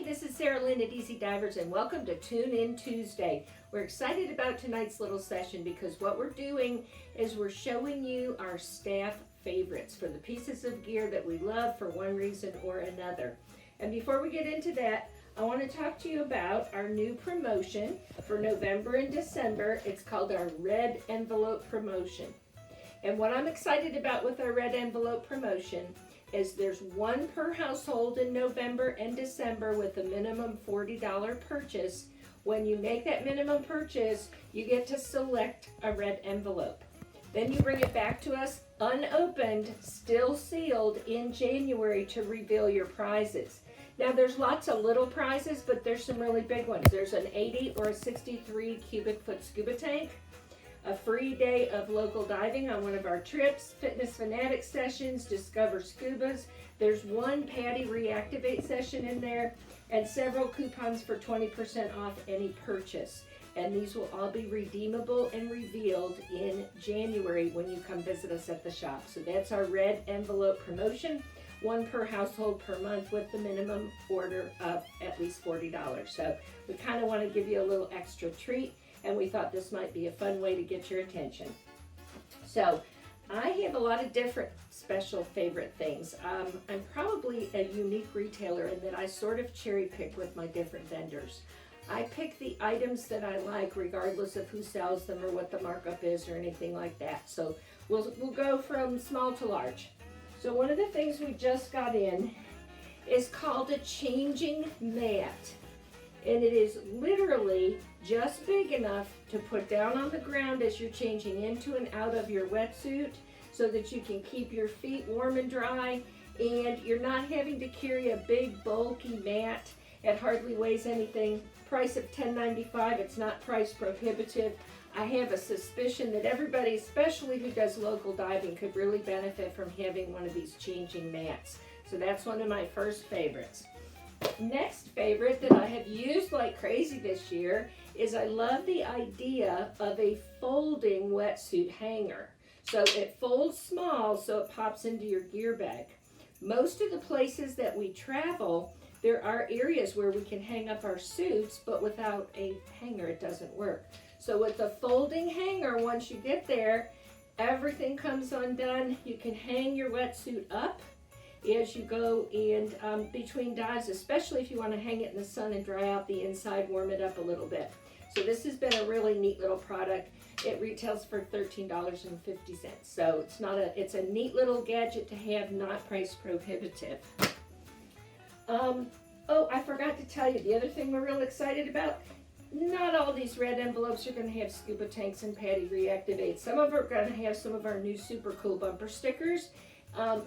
this is Sarah Lynn at Easy Divers, and welcome to Tune In Tuesday. We're excited about tonight's little session because what we're doing is we're showing you our staff favorites for the pieces of gear that we love for one reason or another. And before we get into that, I want to talk to you about our new promotion for November and December. It's called our Red Envelope Promotion. And what I'm excited about with our Red Envelope Promotion is there's one per household in November and December with a minimum $40 purchase. When you make that minimum purchase, you get to select a red envelope. Then you bring it back to us unopened, still sealed in January to reveal your prizes. Now there's lots of little prizes, but there's some really big ones. There's an 80 or a 63 cubic foot scuba tank, a free day of local diving on one of our trips, Fitness Fanatic sessions, Discover Scubas. There's one PADI reactivate session in there, and several coupons for 20% off any purchase. And these will all be redeemable and revealed in January when you come visit us at the shop. So that's our Red Envelope Promotion, one per household per month with the minimum order of at least $40. So we kind of want to give you a little extra treat, and we thought this might be a fun way to get your attention. So I have a lot of different special favorite things. I'm probably a unique retailer in that I sort of cherry pick with my different vendors. I pick the items that I like regardless of who sells them or what the markup is or anything like that. So we'll go from small to large. So one of the things we just got in is called a changing mat. And it is literally just big enough to put down on the ground as you're changing into and out of your wetsuit so that you can keep your feet warm and dry, and you're not having to carry a big bulky mat. It hardly weighs anything. Price of $10.95. It's not price prohibitive. I have a suspicion that everybody, especially who does local diving, could really benefit from having one of these changing mats. So that's one of my first favorites. Next favorite that I have used like crazy this year is I love the idea of a folding wetsuit hanger. So it folds small so it pops into your gear bag. Most of the places that we travel, there are areas where we can hang up our suits, but without a hanger it doesn't work. So with the folding hanger, once you get there, everything comes undone. You can hang your wetsuit up as you go and between dives, especially if you want to hang it in the sun and dry out the inside, warm it up a little bit. So this has been a really neat little product. It retails for $13.50. So it's a neat little gadget to have, not price prohibitive. Oh, I forgot to tell you, the other thing we're real excited about, not all these red envelopes are going to have scuba tanks and PADI reactivate. Some of them are going to have some of our new super cool bumper stickers.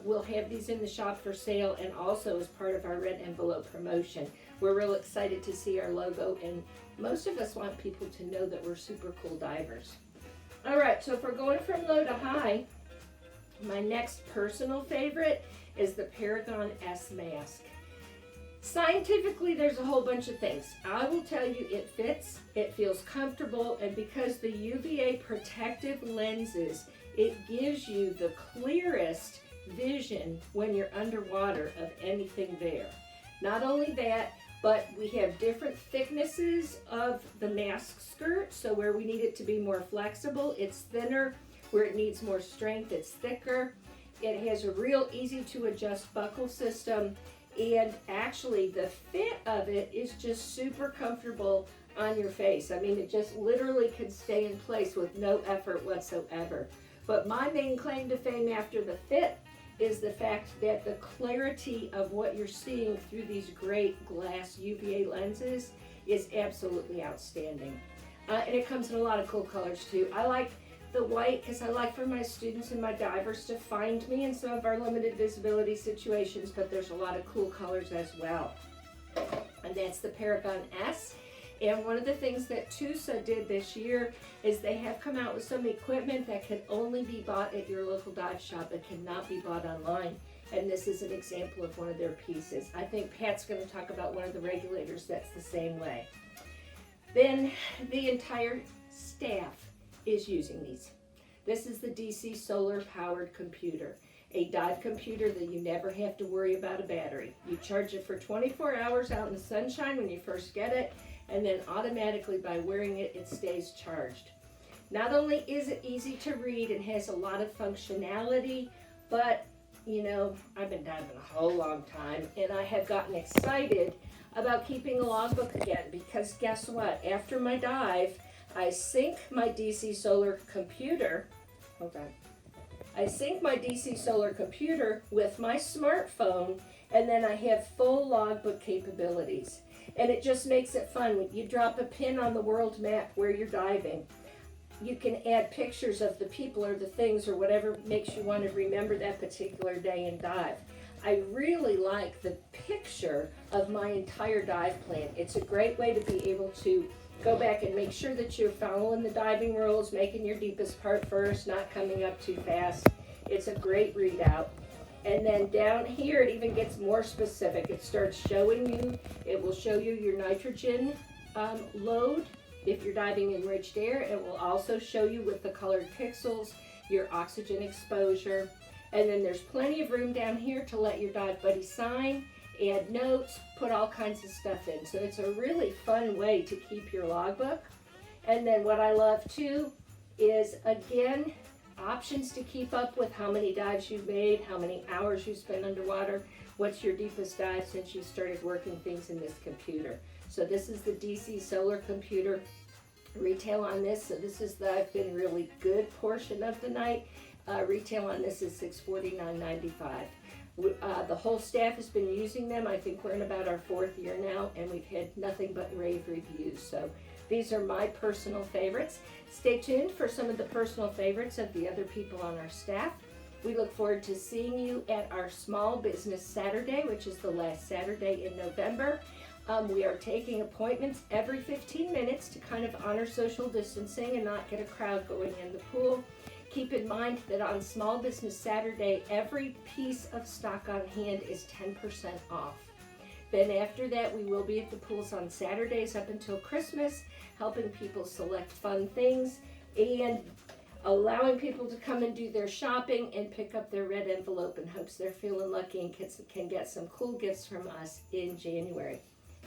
We'll have these in the shop for sale and also as part of our Red Envelope Promotion. We're real excited to see our logo, and most of us want people to know that we're super cool divers. All right, so if we're going from low to high, my next personal favorite is the Paragon S Mask. Scientifically, there's a whole bunch of things. I will tell you, it fits, it feels comfortable, and because the UVA protective lenses, it gives you the clearest vision when you're underwater of anything there. Not only that, but we have different thicknesses of the mask skirt, so where we need it to be more flexible, it's thinner. Where it needs more strength, it's thicker. It has a real easy to adjust buckle system, and actually the fit of it is just super comfortable on your face. I mean, it just literally can stay in place with no effort whatsoever. But my main claim to fame after the fit is the fact that the clarity of what you're seeing through these great glass UVA lenses is absolutely outstanding. And it comes in a lot of cool colors too. I like the white because I like for my students and my divers to find me in some of our limited visibility situations, but there's a lot of cool colors as well. And that's the Paragon S. And one of the things that Tusa did this year is they have come out with some equipment that can only be bought at your local dive shop. It cannot be bought online. And this is an example of one of their pieces. I think Pat's going to talk about one of the regulators that's the same way. Then the entire staff is using these. This is the DC solar powered computer. a dive computer that you never have to worry about a battery. You charge it for 24 hours out in the sunshine when you first get it, and then automatically by wearing it, it stays charged. Not only is it easy to read and has a lot of functionality, but you know, I've been diving a whole long time, and I have gotten excited about keeping a logbook again, because guess what? After my dive, I sync my DC solar computer. Hold on. I sync my DC solar computer with my smartphone, and then I have full logbook capabilities. And it just makes it fun. When you drop a pin on the world map where you're diving, you can add pictures of the people or the things or whatever makes you want to remember that particular day and dive. I really like the picture of my entire dive plan. It's a great way to be able to go back and make sure that you're following the diving rules, making your deepest part first, not coming up too fast. It's a great readout. And then down here, it even gets more specific. It starts showing you, it will show you your nitrogen load. If you're diving in enriched air, it will also show you with the colored pixels your oxygen exposure. And then there's plenty of room down here to let your dive buddy sign, add notes, put all kinds of stuff in. So it's a really fun way to keep your logbook. And then what I love too is, again, options to keep up with how many dives you've made, how many hours you spent underwater, what's your deepest dive since you started working things in this computer. So this is the DC solar computer. Retail on this, so this is the I've been really good portion of the night. Retail on this is $649.95. The whole staff has been using them. I think we're in about our 4th year now, and we've had nothing but rave reviews. So these are my personal favorites. Stay tuned for some of the personal favorites of the other people on our staff. We look forward to seeing you at our Small Business Saturday, which is the last Saturday in November. We are taking appointments every 15 minutes to kind of honor social distancing and not get a crowd going in the pool. Keep in mind that on Small Business Saturday, every piece of stock on hand is 10% off. Then after that, we will be at the pools on Saturdays up until Christmas, helping people select fun things and allowing people to come and do their shopping and pick up their red envelope in hopes they're feeling lucky and can get some cool gifts from us in January.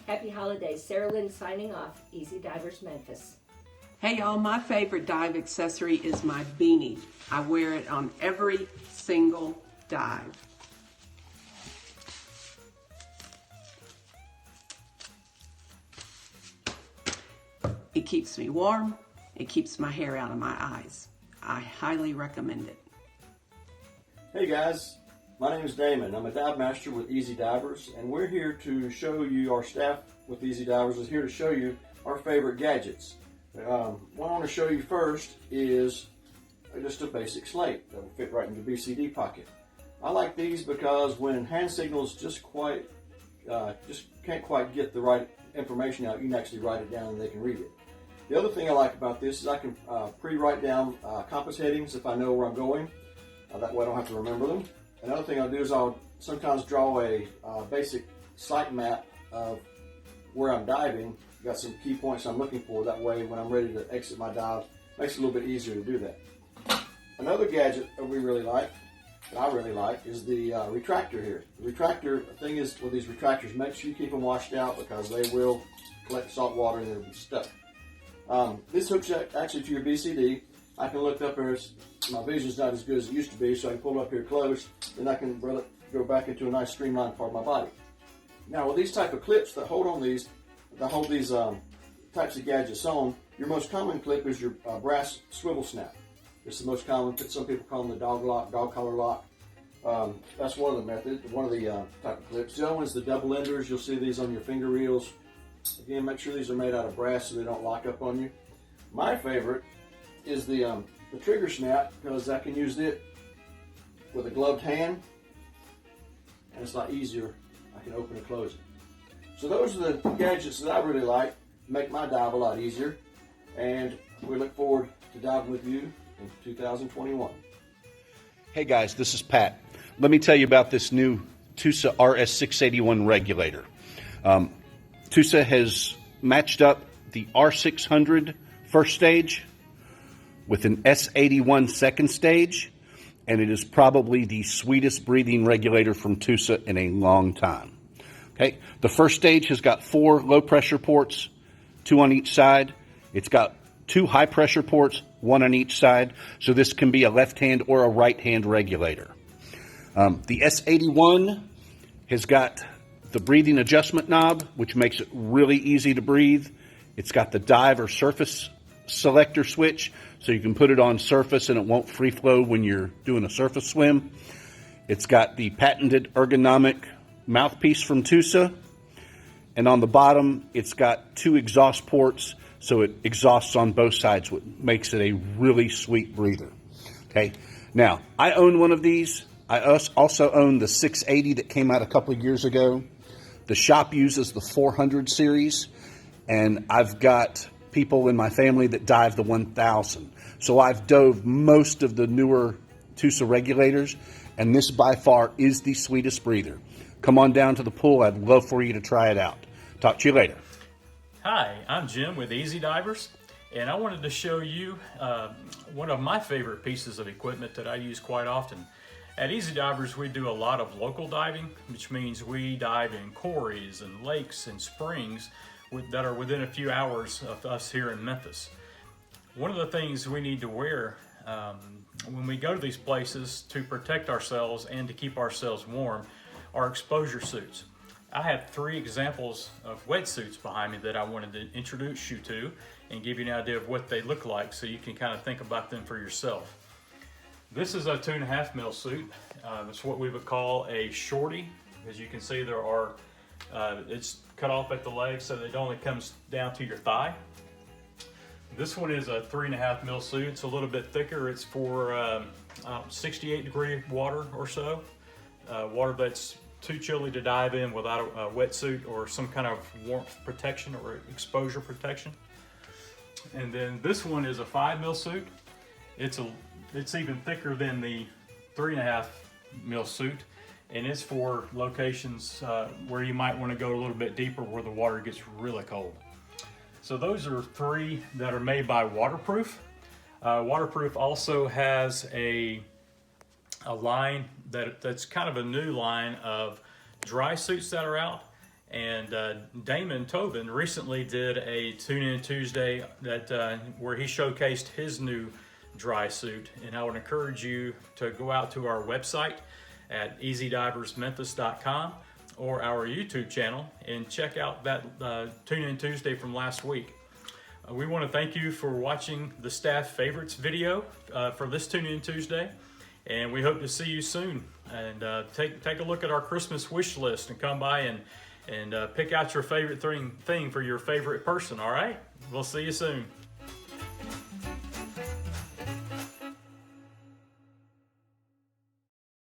Happy holidays. Sarah Lynn signing off. Easy Divers Memphis. Hey y'all, my favorite dive accessory is my beanie. I wear it on every single dive. It keeps me warm. It keeps my hair out of my eyes. I highly recommend it. Hey guys, my name is Damon. I'm a dive master with Easy Divers, and we're here to show you, our staff with Easy Divers is here to show you our favorite gadgets. What I want to show you first is just a basic slate that will fit right in your BCD pocket. I like these because when hand signals just can't quite get the right information out, you can actually write it down and they can read it. The other thing I like about this is I can pre-write down compass headings if I know where I'm going. That way I don't have to remember them. Another thing I'll do is I'll sometimes draw a basic site map of where I'm diving. Got some key points I'm looking for. That way when I'm ready to exit my dive, it makes it a little bit easier to do that. Another gadget that we really like, that I really like, is the retractor here. The retractor, the thing is with these retractors, make sure you keep them washed out because they will collect salt water and they'll be stuck. This hooks actually to your BCD. I can look up here. My vision's not as good as it used to be, so I can pull up here close, and I can go back into a nice streamlined part of my body. Now, with these type of clips that hold these types of gadgets on, your most common clip is your brass swivel snap. It's the most common. Some people call them the dog collar lock. That's one of the methods, one of the type of clips. The other one is the double enders. You'll see these on your finger reels. Again, make sure these are made out of brass so they don't lock up on you. My favorite is the trigger snap, because I can use it with a gloved hand, and it's a lot easier. I can open and close it. So those are the gadgets that I really like, make my dive a lot easier, and we look forward to diving with you in 2021. Hey guys, this is Pat. Let me tell you about this new Tusa RS681 regulator. Tusa has matched up the R600 first stage with an S81 second stage, and it is probably the sweetest breathing regulator from Tusa in a long time. Okay, the first stage has got 4 low pressure ports, 2 on each side. It's got 2 high pressure ports, 1 on each side. So this can be a left hand or a right hand regulator. The S81 has got the breathing adjustment knob, which makes it really easy to breathe. It's got the dive or surface selector switch, so you can put it on surface and it won't free flow when you're doing a surface swim. It's got the patented ergonomic mouthpiece from Tusa. And on the bottom, it's got 2 exhaust ports, so it exhausts on both sides, which makes it a really sweet breather. Okay, now, I own one of these. I also own the 680 that came out a couple of years ago. The shop uses the 400 series, and I've got people in my family that dive the 1000. So I've dove most of the newer Tusa regulators, and this by far is the sweetest breather. Come on down to the pool. I'd love for you to try it out. Talk to you later. Hi, I'm Jim with Easy Divers, and I wanted to show you one of my favorite pieces of equipment that I use quite often. At Easy Divers, we do a lot of local diving, which means we dive in quarries and lakes and springs that are within a few hours of us here in Memphis. One of the things we need to wear when we go to these places to protect ourselves and to keep ourselves warm are exposure suits. I have 3 examples of wetsuits behind me that I wanted to introduce you to and give you an idea of what they look like so you can kind of think about them for yourself. This is a 2.5 mil suit. It's what we would call a shorty. As you can see, there are, it's cut off at the leg so that it only comes down to your thigh. This one is a 3.5 mil suit. It's a little bit thicker. It's for 68 degree water or so. Water that's too chilly to dive in without a wetsuit or some kind of warmth protection or exposure protection. And then this one is a 5 mil suit. It's even thicker than the 3.5 mil suit, and it's for locations where you might want to go a little bit deeper where the water gets really cold. So those are 3 that are made by Waterproof. Waterproof also has a line that's kind of a new line of dry suits that are out. And Damon Tobin recently did a Tune In Tuesday where he showcased his new dry suit, and I would encourage you to go out to our website at easydiversmemphis.com or our YouTube channel and check out that Tune In Tuesday from last week. We want to thank you for watching the staff favorites video for this Tune In Tuesday, and we hope to see you soon. And take a look at our Christmas wish list and come by and pick out your favorite thing for your favorite person. All right, we'll see you soon.